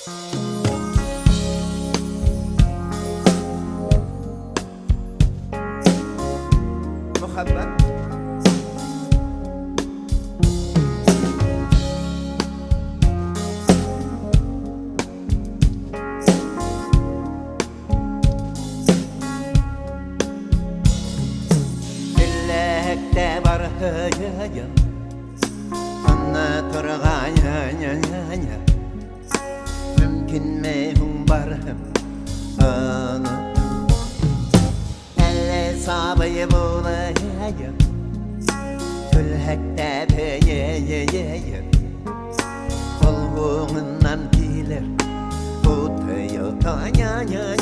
محبت Dillekte var hıyın Anlatırgan Mümkün meyhun barhım Anı Elle sabıyı bulayım Tülhekte peyeyeyim Kulğundan bilir Utuyu kanyayım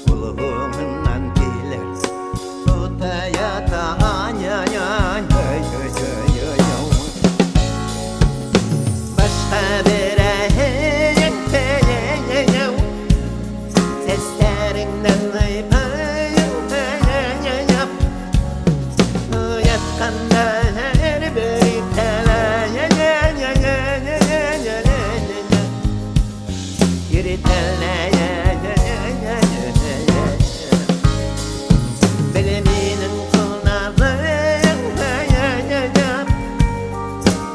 Kulğundan bilir Utuyu kanyayım Başka bir ehin peyeyim Seslerinden öpeyim Yatkanda her bir Biliminin kulağım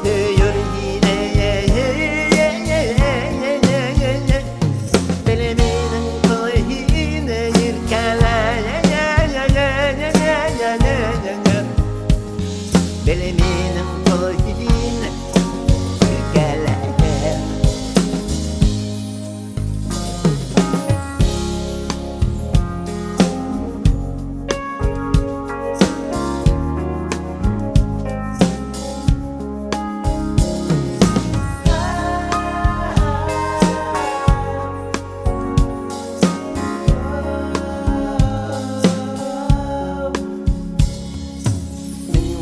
Duyur yine Biliminin kulağına yirkele Biliminin kulağına yirkele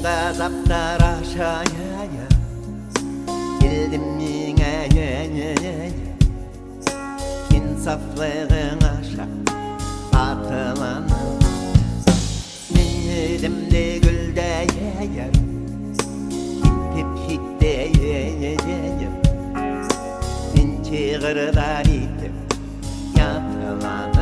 Gazaplar aşağıya Geldim yine İnsaflığın aşağı atılanım Elimde gül değeyim İntip hiddeyeyim İnci gırlar idim yatılanım